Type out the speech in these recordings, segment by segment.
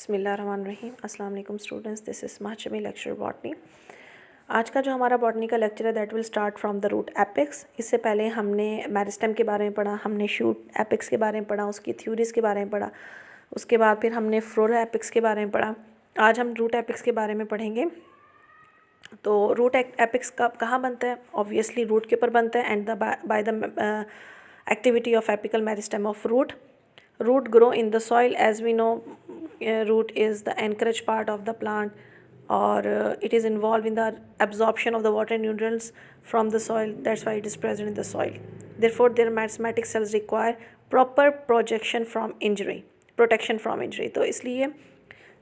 बिस्मिल्लाहिर्रहमानिर्रहीम। अस्सलाम वालेकुम स्टूडेंट्स, दिस इज़ महचमी लेक्चर बॉटनी। आज का जो हमारा बॉटनी का लेक्चर है that will start from the root apex. इससे पहले हमने मेरिस्टेम के बारे में पढ़ा, हमने शूट एपिक्स के बारे में पढ़ा, उसकी थ्योरीज़ के बारे में पढ़ा, उसके बाद फिर हमने फ्लोरा एपिक्स के बारे में पढ़ा। आज हम रूट एपिक्स के बारे में पढ़ेंगे। तो रूट एपिक्स कहाँ बनता है? ऑब्वियसली रूट के ऊपर बनता है and by the activity of apical meristem of root. Root grow in the soil. As we know, root is the anchorage part of the plant, or it is involved in the absorption of the water and nutrients from the soil. That's why it is present in the soil. Therefore, their meristematic cells require proper protection from injury. तो इसलिए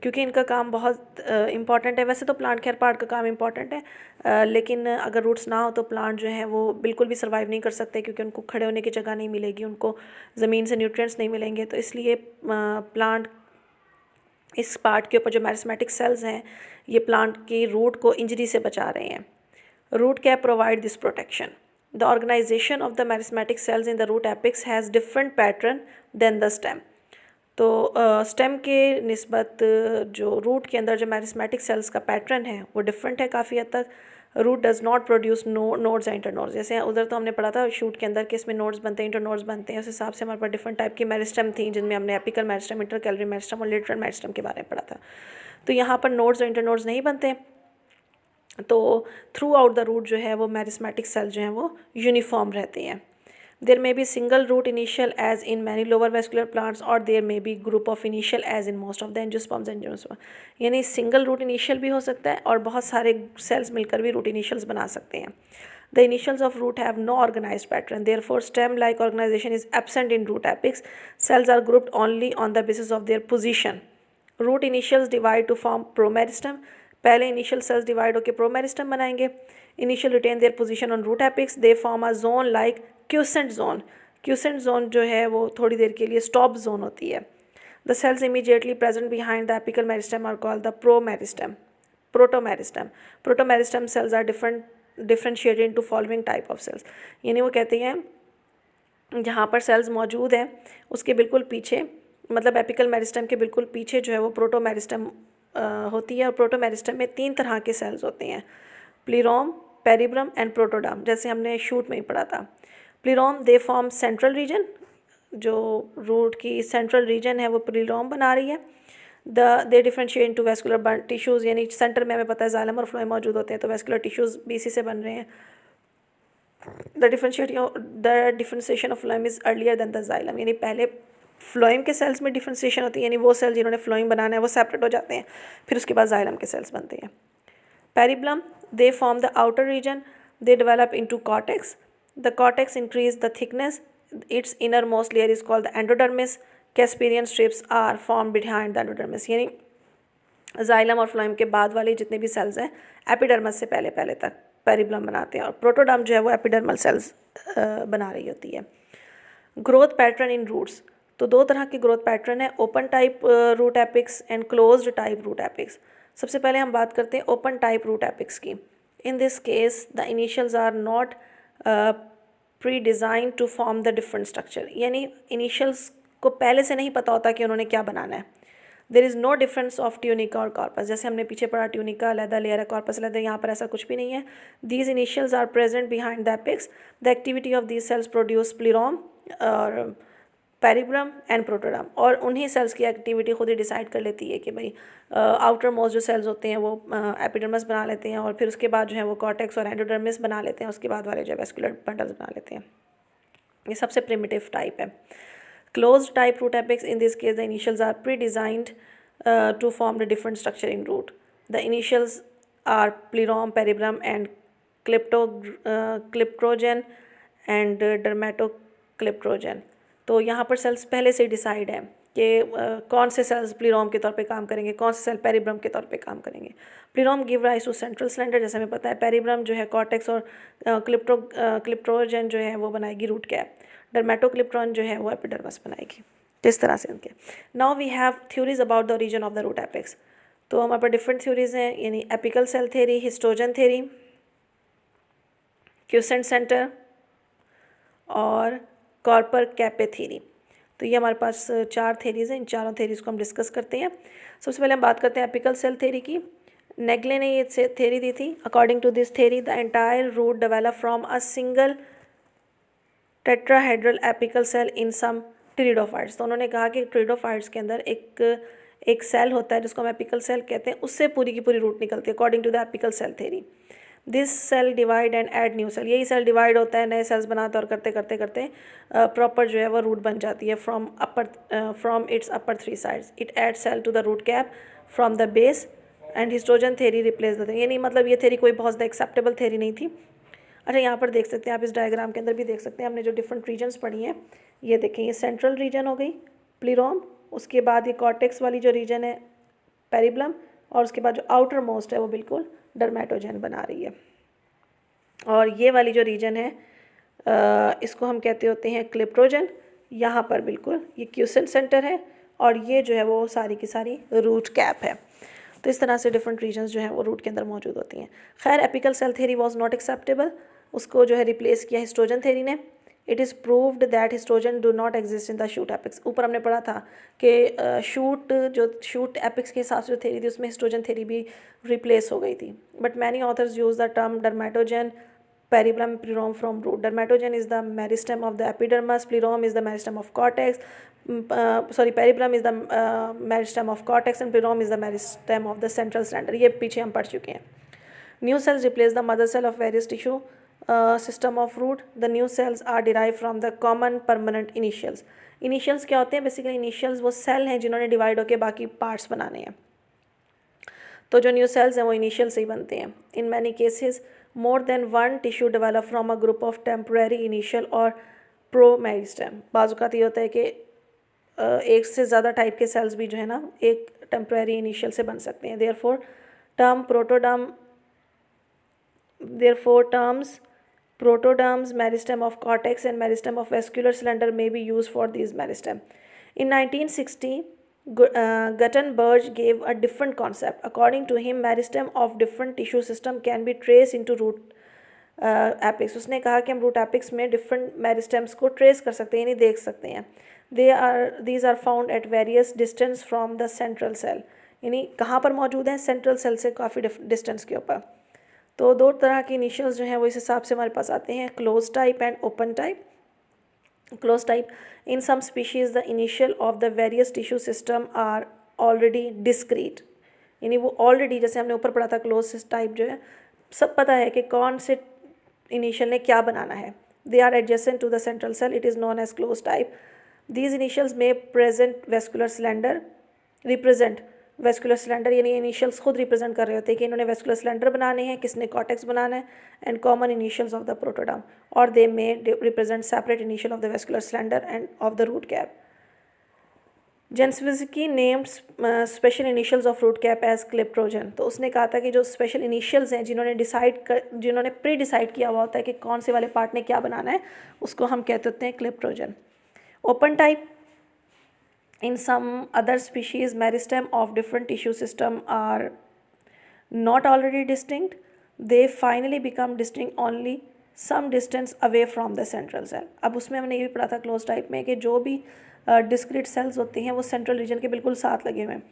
क्योंकि इनका काम बहुत important है। वैसे तो plant care part का काम इम्पॉर्टेंट है, लेकिन अगर रूट्स ना हो तो प्लांट जो है वो बिल्कुल भी सर्वाइव नहीं कर सकते, क्योंकि उनको खड़े होने की जगह नहीं मिलेगी, उनको ज़मीन से न्यूट्रिएंट्स नहीं मिलेंगे। तो इसलिए प्लांट इस पार्ट के ऊपर जो मेरिस्टेमेटिक सेल्स हैं ये प्लांट की रूट को इंजरी से बचा रहे हैं। Root cap provide this protection. The organization of the meristematic cells in the root apex has different pattern than the stem. तो स्टेम के निस्बत जो रूट के अंदर जो मेरिस्टेमेटिक सेल्स का पैटर्न है वो डिफरेंट है काफ़ी हद तक. Root does not produce nodes and internodes. जैसे उधर तो हमने पढ़ा था शूट के अंदर कि इसमें नोड्स बनते हैं, इंटरनोड्स बनते हैं. उस हिसाब से हमारे पास डिफरेंट टाइप की मेरिस्टेम थी, जिनमें हमने एपिकल मेरिस्टेम, इंटरकैलरी मेरिस्टेम और लेटरल मेरिस्टेम के बारे में पढ़ा था. तो यहाँ पर नोड्स और इंटरनोड्स नहीं बनते. तो थ्रू आउट द रूट जो है वो मेरिस्टेमेटिक सेल जो हैं वो यूनिफॉर्म रहते हैं. There may be single root initial as in many lower vascular plants, or there may be group of initial as in most of the angiosperms and gymnosperms. यानी single root initial भी हो सकता है और बहुत सारे सेल्स मिलकर भी रूट इनिशियल्स बना सकते हैं. The initials of root have no organized pattern. Therefore, stem-like organization is absent in root apex. Cells are grouped only on the basis of their position. Root initials divide to form promeristem. पहले initial cells divide होकर promeristem बनाएंगे. Initial retain their position on root apex. They form a zone like quiescent zone. Quiescent zone जो है वो थोड़ी देर के लिए stop zone होती है. The cells immediately present behind the apical meristem are called the protomeristem. Protomeristem cells are differentiated into following type of cells. यानी वो कहते हैं जहाँ पर सेल्स मौजूद हैं उसके बिल्कुल पीछे, मतलब एपिकल मेरिस्टम के बिल्कुल पीछे जो है वो प्रोटोमेरिस्टम होती है. और प्रोटोमेरिस्टम में 3 तरह के सेल्स होते हैं, प्लीरोम, पेरिब्रम एंड प्रोटोडर्म, जैसे हमने शूट में ही पढ़ा था. प्लीरोम दे फॉर्म सेंट्रल रीजन. जो रूट की सेंट्रल रीजन है वो प्लीरोम बना रही है. दे डिफरेंशिएट इनटू वैस्कुलर टिश्यूज़, यानी सेंटर में हमें पता है जाइलम और फ्लोएम मौजूद होते हैं, तो वैस्कुलर टिश्यूज़ भी इसी से बन रहे हैं. The differentiation of phloem is earlier than the xylem. यानी पहले फ्लोएम के सेल्स में डिफरेंशिएशन होती है, यानी वो सेल जिन्होंने फ्लोएम बनाना है वो सेपरेट हो जाते हैं, फिर उसके बाद जाइलम के सेल्स बनते हैं. Periblem they form the outer region. They develop into cortex. The cortex increase the thickness. Its inner most layer is called the endodermis. Casparian strips are form behind the endodermis. यानी xylem और phloem के बाद वाले जितने भी sales हैं epidermis से पहले तक पेरिब्लम बनाते हैं, और प्रोटोडर्म जो है वो एपिडर्मल सेल्स बना रही होती है. Growth pattern in roots. तो 2 तरह के ग्रोथ पैटर्न है, open type root apex and closed type root apex. सबसे पहले हम बात करते हैं ओपन टाइप रूट एपिक्स की. In this case the initials are not pre design to form the different structure. यानी इनिशियल्स को पहले से नहीं पता होता कि उन्होंने क्या बनाना है. There is no difference of tunica और कॉर्पस. जैसे हमने पीछे पढ़ा ट्यूनिका अलहदा, लेयर है, कॉर्पस अलहदा, यहाँ पर ऐसा कुछ भी नहीं है. These initials are present behind the apex. The activity of these cells produce plerome और पेरिब्रम एंड प्रोटोडर्म, और उन्हीं सेल्स की एक्टिविटी खुद ही डिसाइड कर लेती है कि भाई आउटर मोस्ट जो सेल्स होते हैं वो एपिडर्मस बना लेते हैं, और फिर उसके बाद जो है वो कॉर्टेक्स और एंडोडर्मिस बना लेते हैं, उसके बाद वाले जो वेस्कुलर बंडल्स बना लेते हैं. ये सबसे प्रिमिटिव टाइप है. Closed type root apex. In this case the initials are pre designed to form the different structure in root. The initials are plerome, periblem and calyptrogen and dermatocalyptrogen. तो यहाँ पर sales पहले से decide है कि कौन से सेल्स प्लीरोम के तौर पे काम करेंगे, कौन से सेल पेरिब्रम के तौर पे काम करेंगे. Plerome give rise to central cylinder, जैसे हमें पता है. पेरिब्रम जो है कॉर्टेक्स और क्लिप्टोजन जो है वो बनाएगी रूट कैप. डर्मेटोक्लिप्टोन जो है वो एपिडर्मस बनाएगी. इस तरह से उनके. Now we have theories about the origin of the root apex. तो हमारे पास डिफरेंट थ्योरीज हैं, यानी apical cell theory, histogen theory, quiescent centre और कॉर्पर कैपे थ्योरी. तो ये हमारे पास 4 थेरीज़ हैं, इन चारों थेरीज़ को हम डिस्कस करते हैं। सबसे पहले हम बात करते हैं एपिकल सेल थेरी की। नेगले ने ये थेरी दी थी। According to this theory the entire root develop from a single tetrahedral apical cell in some pteridophytes. तो उन्होंने कहा कि टेरिडोफाइट्स के अंदर एक सेल होता है जिसको हम एपिकल सेल कहते हैं, उससे पूरी की पूरी रूट निकलती है according to the apical cell theory. This cell divide and add new cell, यही सेल डिवाइड होता है, नए सेल्स बनाते और करते करते करते प्रॉपर जो है वो रूट बन जाती है from its upper 3 sides. It add cell to the root cap from the base and histogen theory replace the, ये नहीं मतलब ये थेरी कोई बहुत ज़्यादा एक्सेप्टेबल थेरी नहीं थी। अच्छा, यहाँ पर देख सकते हैं आप, इस डायग्राम के अंदर भी देख सकते हैं, हमने जो डिफरेंट रीजन्स पढ़ी हैं, ये देखें, ये सेंट्रल रीजन हो गई प्लीरोम, उसके बाद ये कॉर्टेक्स वाली जो रीजन है पेरिब्लम, और उसके बाद जो आउटर मोस्ट है वो बिल्कुल डर्मेटोजन बना रही है। और ये वाली जो रीजन है इसको हम कहते होते हैं क्लिप्टोजन। यहाँ पर बिल्कुल ये क्यूसेंट सेंटर है और ये जो है वो सारी की सारी रूट कैप है। तो इस तरह से डिफरेंट रीजन्स जो हैं वो रूट के अंदर मौजूद होती हैं। खैर, apical cell theory was not acceptable, उसको जो है रिप्लेस किया हिस्टोजन थेरी ने। It is proved that histogen do not exist in the shoot apex. ऊपर हमने पढ़ा था कि शूट एपिक्स के हिसाब से जो थेरी थी उसमें हिस्टोजन थेरी भी रिप्लेस हो गई थी। But many authors use the term dermatogen periblem plerome from root. Dermatogen is the meristem of the epidermis, plerome is the meristem of cortex, periblem is the meristem of cortex and plerome is the meristem of the central cylinder. ये पीछे हम पढ़ चुके हैं। New cells replace the mother cell of various tissue system of root. The new cells are derived from the common permanent initials. Initials क्या होते हैं? Basically initials वो सेल हैं जिन्होंने डिवाइड होकर बाकी पार्ट्स बनाने हैं। तो जो न्यू सेल्स हैं वो इनिशियल से ही बनते हैं। In many cases more than one tissue develop from a group of temporary initial और प्रोमेरिस्टेम। बाज़ ये होता है कि एक से ज़्यादा टाइप के सेल्स भी जो है ना एक टेम्परेरी इनिशियल से बन सकते हैं। Therefore terms protoderms, meristem of cortex and meristem of vascular cylinder may be used for these meristem. In 1960, Gutenberg gave a different concept. According to him, meristem of different tissue system can be traced into root apex. उसने कहा कि हम root apex में different meristems को trace कर सकते हैं, यानी देख सकते हैं। These are found at various distance from the central cell. यानी कहाँ पर मौजूद हैं? सेंट्रल सेल से काफ़ी डिस्टेंस के ऊपर। तो दो तरह के इनिशियल्स जो हैं वो इस हिसाब से हमारे पास आते हैं, close type and open type. Close type, in some species the initial of the various tissue system are already discrete, यानी वो ऑलरेडी, जैसे हमने ऊपर पढ़ा था क्लोज टाइप जो है सब पता है कि कौन से इनिशियल ने क्या बनाना है। They are adjacent to the central cell, it is known as close type. These initials में रिप्रेजेंट वेस्कुलर सिलेंडर, यानी इनिशियल्स खुद रिप्रेजेंट कर रहे होते हैं कि इन्होंने वेस्कुलर सिलेंडर बनाने हैं, किसने कॉर्टेक्स बनाना है, and common initials of the protoderm, और they may represent separate initial of the vascular cylinder and of the root cap. Janczewski named special initials of root cap as calyptrogen. तो उसने कहा था कि जो स्पेशल इनिशियल्स हैं जिन्होंने pre decide किया हुआ होता है कि कौन से वाले पार्ट ने क्या बनाना है, उसको हम कहते होते हैं calyptrogen. Open type, in some other species meristem of different tissue system are not already distinct, they finally become distinct only some distance away from the central cell. अब उसमें हमने ये भी पढ़ा था क्लोज टाइप में कि जो भी डिस्क्रीट सेल्स होती हैं वो सेंट्रल रीजन के बिल्कुल साथ लगे हुए हैं,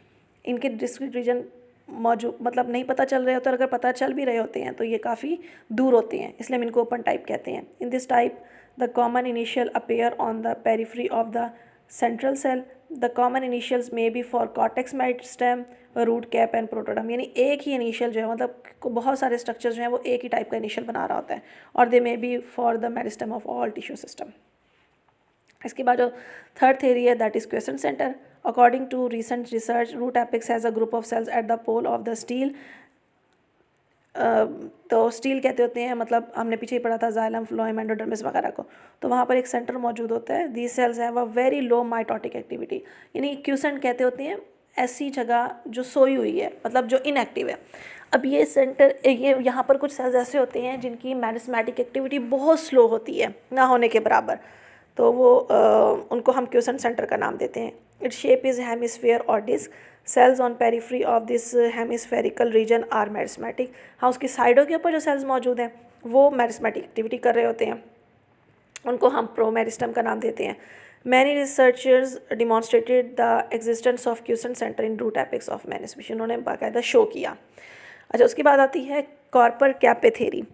इनके डिस्क्रीट रीजन मौजूद मतलब नहीं पता चल रहे होते, और अगर पता चल भी रहे होते हैं तो ये काफ़ी दूर होते हैं, इसलिए हम इनको ओपन टाइप कहते हैं। In this type the common initial appear on the periphery of the central cell. The common initials may be for cortex meristem, root cap and protoderm, यानी एक ही इनिशियल जो है मतलब बहुत सारे स्ट्रक्चर्स जो हैं वो एक ही टाइप का इनिशियल बना रहा होता है, और they may be for the meristem of all tissue system. इसके बाद जो थर्ड थ्योरी है that is question centre. According to recent research, root apex has a group of cells at the pole of the stele. तो stele कहते होते हैं, मतलब हमने पीछे ही पढ़ा था जाइलम, फ्लोएम, एंडोडर्मिस वगैरह को, तो वहाँ पर एक सेंटर मौजूद होता है। These cells have a very low mitotic activity, यानी क्यूसेंट कहते होते हैं ऐसी जगह जो सोई हुई है, मतलब जो इनएक्टिव है। अब ये सेंटर, ये यहाँ पर कुछ सेल्स ऐसे होते हैं जिनकी मैरिस्मेटिक एक्टिविटी बहुत स्लो होती है, ना होने के बराबर, तो वो उनको हम क्यूसेंट सेंटर का नाम देते हैं। इट्स शेप इज़ हेमिस्फीयर और disc. Cells on periphery of this hemispherical region are meristematic. हाँ, उसकी साइडों के ऊपर जो सेल्स मौजूद हैं वो मैरिस्मेटिक एक्टिविटी कर रहे होते हैं, उनको हम प्रोमेरिस्टम का नाम देते हैं। Many researchers demonstrated the existence of quiescent center in root apex of many species, उन्होंने बाकायदा शो किया। अच्छा, उसके बाद आती है Korper कैपे theory.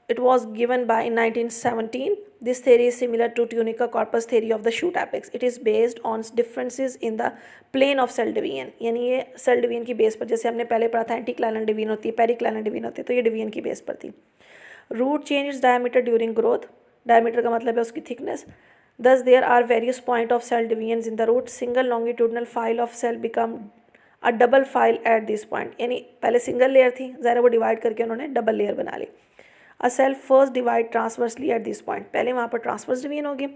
It was given by in 1917. This theory is similar to tunica corpus theory of the shoot apex. It is based on differences in the plane of cell division. यानी ये cell division की base पर, जैसे हमने पहले पढ़ा था एंटीक्लाइनल division होती है, पेरिक्लाइनल डिवीजन होती है, तो ये डिवीजन की बेस पर थी। Route change is diameter during growth, diameter का मतलब है उसकी thickness. Thus there are various point of cell divisions in the root. Single longitudinal file of cell become a double file at this point. यानी पहले single layer थी, ज़रा वो divide करके उन्होंने डबल लेयर बना ली। A cell first divide transversely at this point, पहले वहाँ पर ट्रांसवर्स डिवीजन होगी,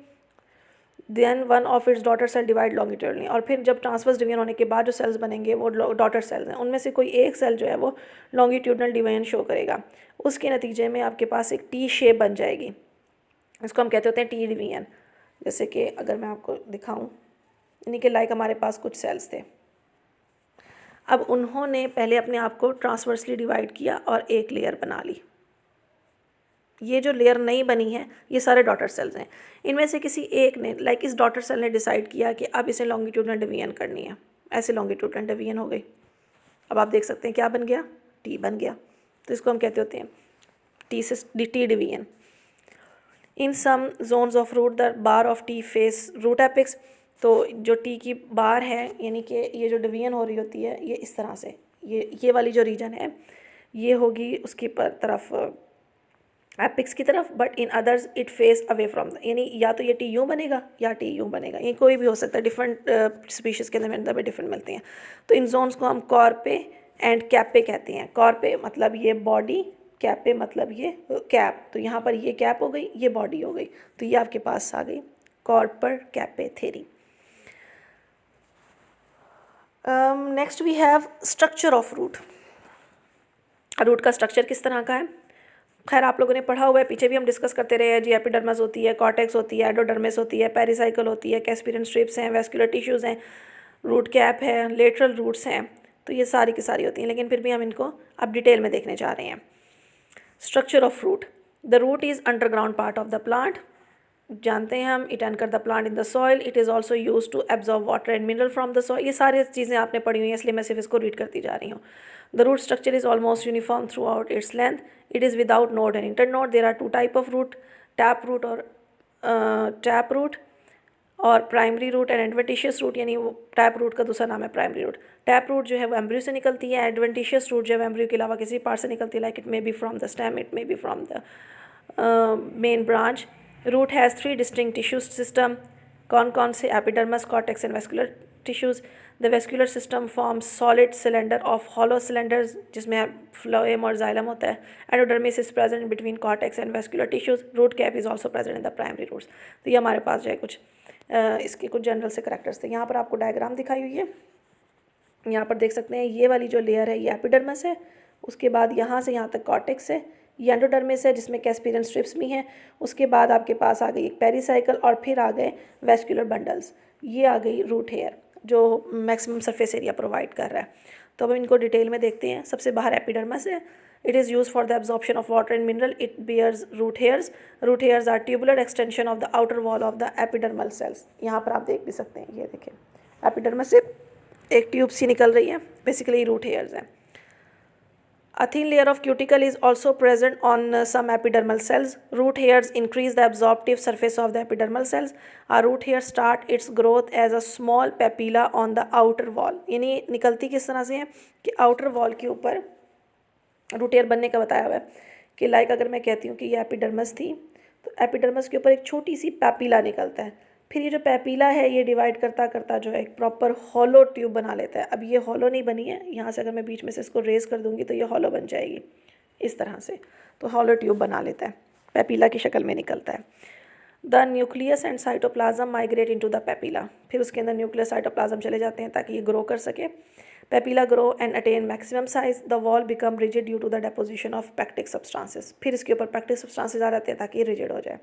then one of its daughter cell divide longitudinally, और फिर जब ट्रांसवर्स डिवीजन होने के बाद जो सेल्स बनेंगे वो डॉटर सेल्स हैं, उनमें से कोई एक सेल जो है वो लॉन्गिट्यूडनल डिवीजन शो करेगा। उसके नतीजे में आपके पास एक टी शेप बन जाएगी, इसको हम कहते होते हैं टी डिवीजन। जैसे कि अगर मैं आपको दिखाऊं, यानी कि लाइक हमारे पास कुछ सेल्स थे, अब उन्होंने पहले अपने आप को ट्रांसवर्सली डिवाइड किया और एक लेयर बना ली। ये जो लेयर नई बनी है ये सारे डॉटर सेल्स हैं। इनमें से किसी एक ने, लाइक इस डॉटर सेल ने डिसाइड किया कि अब इसे लॉन्गिट्यूडनल डिवीजन करनी है, ऐसे लॉन्गिट्यूडनल डिवीजन हो गई। अब आप देख सकते हैं क्या बन गया, टी बन गया। तो इसको हम कहते होते हैं T division. In some zones of root the bar of T face root apex. तो जो टी की बार है, यानी कि ये जो डिवीजन हो रही होती है ये इस तरह से, ये वाली जो रीजन है ये होगी उसकी तरफ एपिक्स की तरफ, but in others it face away from the, यानी या तो ये टी यूँ बनेगा या टी यूँ बनेगा, ये कोई भी हो सकता है। डिफरेंट स्पीशीज़ के अंदर में डिफरेंट मिलती हैं। तो इन जोन्स को हम कॉर्पे एंड कैपे कहते हैं। कॉर्पे मतलब ये बॉडी, कैपे मतलब ये कैप। तो यहाँ पर ये कैप हो गई, ये बॉडी हो गई, तो ये आपके पास आ गई कॉर्पर कैपे theory. Next we have structure of root. Root का स्ट्रक्चर किस तरह का है, खैर आप लोगों ने पढ़ा हुआ है, पीछे भी हम डिस्कस करते रहे हैं जी। एपिडर्मिस होती है, कॉर्टेक्स होती है, एंडोडर्मिस होती है, पेरिसाइकल होती है, कैस्पिरियन स्ट्रिप्स हैं, वेस्कुलर टिश्यूज़ हैं, रूट कैप है, लेटरल रूट्स हैं। तो ये सारी की सारी होती हैं, लेकिन फिर भी हम इनको अब डिटेल में देखने जा रहे हैं। Structure of root. The root is underground part of the plant, जानते हैं हम। It anchor the plant in the soil, it is also use to absorb water and mineral from the soil. ये सारी चीज़ें आपने पढ़ी हुई हैं, इसलिए मैं सिर्फ इसको रीड करती जा रही हूँ। The root structure is almost uniform throughout its length. It is without node and internode. There are two type of root, tap root और टैप रूट, और primary root and adventitious root. यानी वो tap root का दूसरा नाम है primary root. Tap root जो है वो एम्ब्रियो से निकलती है, एडवेंटिशियस रूट जो है एम्ब्रियो के अलावा किसी पार्ट से निकलती है, like it may be from the stem, it may be from the main branch. Root has 3 distinct tissue system. कौन से, epidermis, cortex and vascular tissues. The vascular system forms solid cylinder of hollow cylinders, जिसमें phloem और xylem होता है। Endodermis is present between cortex and vascular tissues. Root cap is also present in the primary roots. तो ये हमारे पास जो है कुछ इसके कुछ जनरल से करैक्टर्स थे। यहाँ पर आपको डायग्राम दिखाई हुई है, यहाँ पर देख सकते हैं ये वाली जो लेयर है ये एपिडर्मिस है, उसके बाद यहाँ से यहाँ तक कॉर्टेक्स है, ये एंडोडर्मिस है जिसमें कैस्पिरियन स्ट्रिप्स भी हैं। उसके बाद आपके पास आ गई एक पेरिसाइकल, और फिर आ गए वेस्कुलर बंडल्स। ये आ गई रूट हेयर जो मैक्सिमम सरफेस एरिया प्रोवाइड कर रहा है। तो अब इनको डिटेल में देखते हैं। सबसे बाहर एपिडर्मिस है। It is use for the absorption of water and mineral. It bears root hairs. Root hairs are tubular extension of the outer wall of the epidermal cells. यहाँ पर आप देख भी सकते हैं, ये देखें एपिडर्मिस से एक ट्यूब सी निकल रही है, बेसिकली रूट हेयर्स हैं। A thin layer of cuticle is also present on some epidermal cells. Root hairs increase the absorptive surface of the epidermal cells. A root hair start its growth as a small papilla on the outer wall. यानी निकलती किस तरह से है कि outer wall के ऊपर root hair बनने का बताया हुआ है कि लाइक अगर मैं कहती हूँ कि ये एपिडर्मस थी, तो एपिडर्मस के ऊपर एक छोटी सी पैपिला निकलता है। फिर ये जो पैपिला है ये डिवाइड करता करता जो है एक प्रॉपर हॉलो ट्यूब बना लेता है। अब ये हॉलो नहीं बनी है, यहाँ से अगर मैं बीच में से इसको रेज कर दूँगी तो ये हॉलो बन जाएगी इस तरह से। तो हॉलो ट्यूब बना लेता है, पैपिला की शक्ल में निकलता है। The nucleus and cytoplasm migrate into the papilla. फिर उसके अंदर न्यूक्लियस साइटोप्लाज्म चले जाते हैं ताकि ये ग्रो कर सके। Papilla grow and attain maximum size. The wall become rigid due to the deposition of pectic substances. फिर इसके ऊपर पैक्टिक सब्सटेंसेस आ जाते हैं ताकि ये रिजिड हो जाए।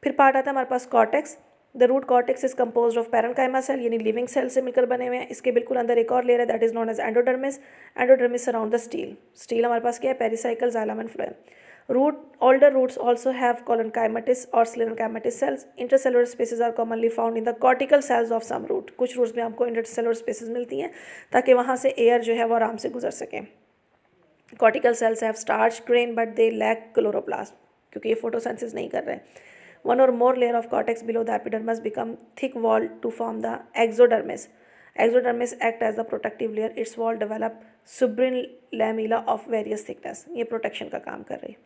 फिर पार्ट आता है हमारे पास cortex. The root cortex is compose of parenchyma cell, यानी लिविंग सेल से मिलकर बने हुए हैं। इसके बिल्कुल अंदर एक और लेयर है that is known as endodermis. Endodermis around the stele. Stele हमारे पास क्या है, pericycle, xylem and phloem. Root older roots also have collenchymatous or sclerenchymatous cells. Intercellular spaces are commonly found in the cortical cells of some root. कुछ roots में आपको intercellular spaces मिलती हैं ताकि वहाँ से air जो है वो आराम से गुजर सके. Cortical cells have starch grain but they lack chloroplast क्योंकि ये photosynthesis नहीं कर रहे. One or more layer of cortex below the epidermis become thick walled to form the exodermis. Exodermis act as the protective layer. Its wall develop suberin lamella of various thickness. ये protection का काम कर रही है.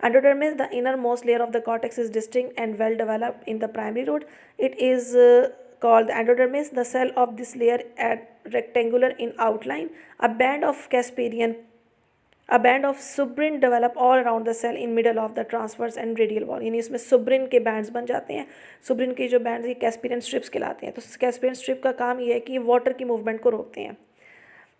Endodermis, the innermost layer of the cortex, is distinct and well developed in the primary root. It is called the endodermis. The cell of this layer are rectangular in outline. A band of suberin develop all around the cell in middle of the transverse and radial wall. यानी इसमें सुब्रिन के bands बन जाते हैं. सुब्रिन के जो bands ये कैस्पिरियन strips कहलाते हैं. तो कैस्पिरियन स्ट्रिप का काम ये है कि वाटर की मूवमेंट को रोकते हैं.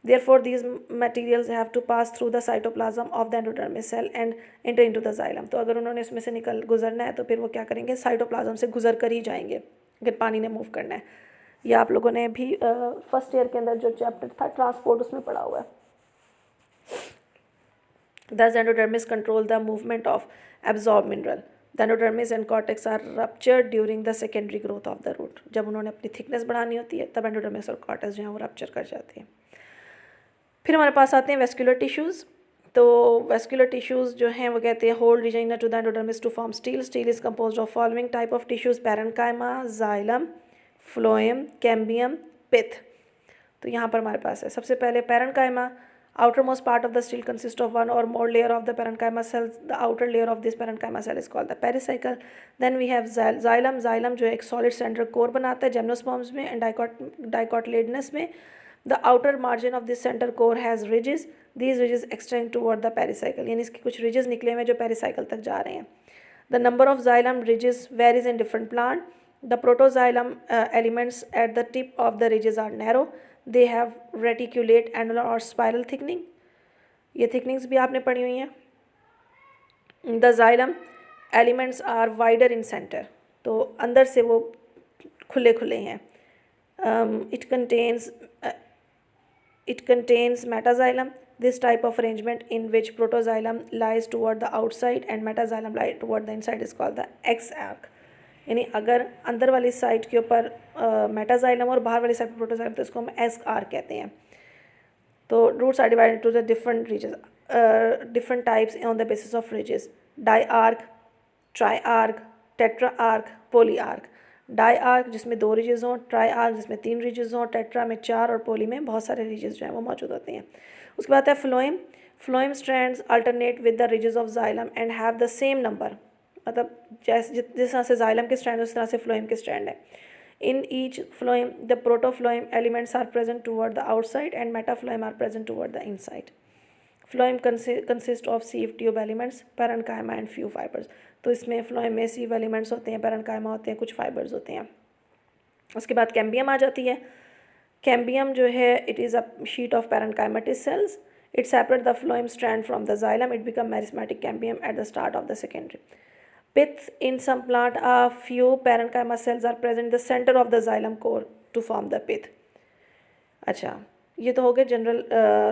Therefore, these materials have to pass through the cytoplasm of the endodermis cell and enter into the xylem. तो अगर उन्होंने इसमें से गुजरना है तो फिर वो क्या करेंगे, साइटोप्लाज्म से गुजर कर ही जाएंगे अगर पानी ने मूव करना है. ये आप लोगों ने भी फर्स्ट ईयर के अंदर जो चैप्टर था ट्रांसपोर्ट उसमें पढ़ा हुआ है. Thus, endodermis control the movement of absorbed mineral. The endodermis and cortex are ruptured during the secondary growth of the root. जब उन्होंने अपनी थिकनेस बढ़ानी होती है तब एंडोडर्मिस और कॉर्टेक्स जो है वो रप्चर कर जाते हैं. फिर हमारे पास आते हैं वेस्कुलर टिश्यूज़. तो वेस्कुलर टिश्यूज़ जो हैं वो कहते हैं होल्ड रिजाइना to the endodermis to form stele. Stele is composed of following type of tissues: parenchyma, xylem, phloem, cambium, pith. तो यहाँ पर हमारे पास है सबसे पहले parenchyma. Outermost part of the steel consists of one or more layer of the parenchyma cells. The outer layer of this parenchyma cell is called the pericycle. Then we have xylem. Xylem जो एक solid central core बनाता है gymnosperms में and dicotyledonous में. The outer margin of this center core has ridges. These ridges extend toward the pericycle. यानी इसके कुछ ridges निकले हुए जो pericycle तक जा रहे हैं. The number of xylem ridges varies in different plant. The protoxylem elements at the tip of the ridges are narrow. They have reticulate, annular और spiral thickening. ये thicknings भी आपने पढ़ी हुई हैं. The xylem elements are wider in center. तो अंदर से वो खुले खुले हैं. It contains metaxylem. This type of arrangement in which protoxylem lies toward the outside and metaxylem lies toward the inside is called the X-arc. यानी अगर अंदर वाली साइड के ऊपर मेटाजाइलम और बाहर वाली साइड पर प्रोटोजाइलम तो इसको हम एस-आर्क कहते हैं. तो roots are divided into the different ridges, different types on the basis of ridges: diarch, triarch, tetrarch, polyarch. Diarch जिसमें 2 रीजस हों, ट्राई-आर्क जिसमें 3 रीजस हों, टेट्रा में 4 और पॉली में बहुत सारे रीजस जो हैं वो मौजूद होते हैं. उसके बाद है phloem. Phloem strands alternate with the ridges of xylem and have the same number. मतलब जिस तरह से जाइलम के स्ट्रैंड उस तरह से फ्लोएम के स्ट्रैंड है. In each phloem the protophloem elements are present toward the outside and metaphloem are present toward the inside. Phloem consist of sieve tube elements, parenchyma and few fibres. तो इसमें phloem में सीव elements होते हैं, parenchyma होते हैं, कुछ fibres होते हैं. उसके बाद कैम्बियम आ जाती है. कैम्बियम जो है it is a sheet of parenchymatous cells. It separate the phloem strand from the xylem. It become meristematic cambium at the start of the secondary. Pith. In some plant, a few parenchyma cells are present in the center of the xylem core to form the pith. अच्छा, ये तो हो गए general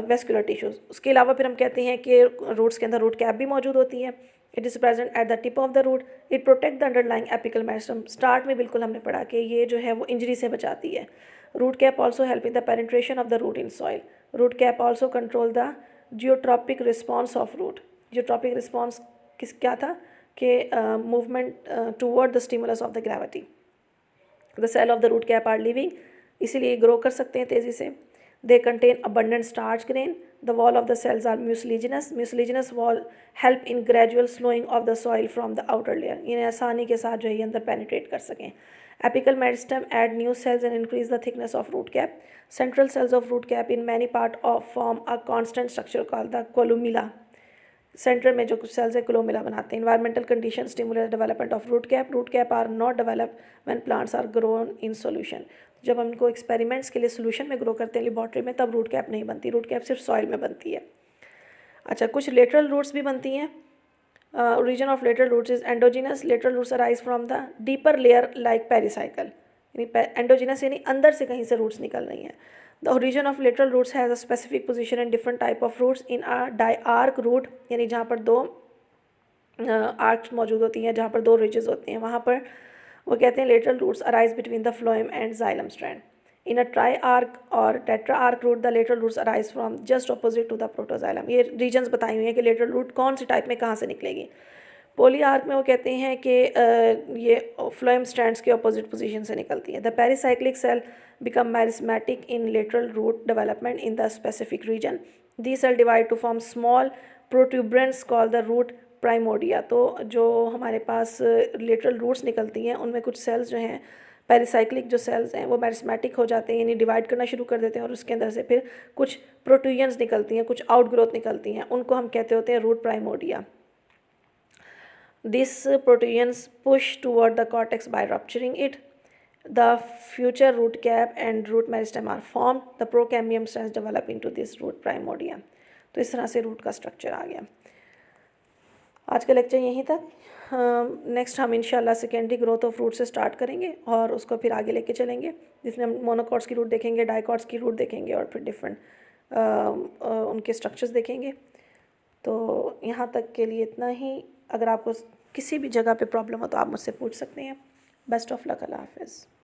vascular tissues. उसके अलावा फिर हम कहते हैं कि रूट्स के अंदर रूट कैप भी मौजूद होती है. It is present at the tip of the root. It protect the underlying apical meristem. Start में बिल्कुल हमने पढ़ा कि ये जो है वो इंजरी से बचाती है. Root cap also help in the penetration of the root in soil. Root cap also control the geotropic response of root. Geotropic response क्या था कि movement toward the stimulus of the gravity. The cell of the root cap are living, इसीलिए grow कर सकते हैं तेज़ी से. They contain abundant starch grain. The wall of the cells are mucilaginous. Mucilaginous wall help in gradual slowing of the soil from the outer layer. इन्हें आसानी के साथ जो है अंदर पेनिट्रेट कर सकें. Apical meristem add new cells and increase the thickness of root cap. Central cells of root cap in many part of form a constant structure called the columella. Centre में जो कुछ सेल्स है columella बनाते हैं. Environmental condition stimulate development of root cap. Root cap are not develop when plants are grown in solution. जब हम इनको experiments के लिए सोल्यूशन में ग्रो करते हैं लेबॉर्ट्री में तब रूट कैप नहीं बनती. रूट कैप सिर्फ सॉइल में बनती है. अच्छा, कुछ लेटरल रूट्स भी बनती हैं. Region of lateral roots is endogenous. Lateral roots arise from the deeper layer like pericycle. यानी एंडोजिनस यानी अंदर से कहीं से रूट्स निकल रही हैं. The origin of lateral roots has a specific position in different type of roots. In a diarch root यानी जहाँ पर 2 आर्क्स मौजूद होती हैं जहाँ पर 2 रिजेस होती हैं, वहाँ पर वो कहते हैं lateral roots arise between the phloem and xylem strand. In a triarch और tetrarch root the lateral roots arise from just opposite to the protoxylem. ये रीजन्स बताई हुई हैं कि लेटरल रूट कौन सी टाइप में कहाँ से निकलेगी। पोली आर्क में वो कहते हैं कि ये फ्लोएम स्ट्रैंड्स के अपोजिट पोजीशन से निकलती है। The pericyclic cell become meristematic in lateral root development in the specific region. The cell divide to form small protuberances call the root primordia. तो जो हमारे पास लेटरल रूट्स निकलती हैं उनमें कुछ सेल्स जो हैं पेरिसाइक्लिक जो सेल्स हैं वो मैरिस्मेटिक हो जाते हैं, यानी डिवाइड करना शुरू कर देते हैं और उसके अंदर से फिर कुछ प्रोट्यूयंस निकलती हैं, कुछ आउटग्रोथ निकलती हैं, उनको हम कहते होते हैं root primordia. These protons push toward the cortex by rupturing it. The future root cap and root meristem are formed. The procambium strands develop into this root primordia. तो इस तरह से रूट का स्ट्रक्चर आ गया। आज का लेक्चर यहीं तक। नेक्स्ट हम इंशाल्लाह सेकेंडरी ग्रोथ ऑफ रूट से स्टार्ट करेंगे और उसको फिर आगे लेके चलेंगे, जिसमें हम मोनोकॉट्स की रूट देखेंगे, डाइकॉट्स की रूट देखेंगे और फिर डिफरेंट उनके स्ट्रक्चर्स देखेंगे। तो यहाँ तक के लिए इतना ही। अगर आपको किसी भी जगह पे प्रॉब्लम हो तो आप मुझसे पूछ सकते हैं। बेस्ट ऑफ लक, अल्लाह हाफ़िज़।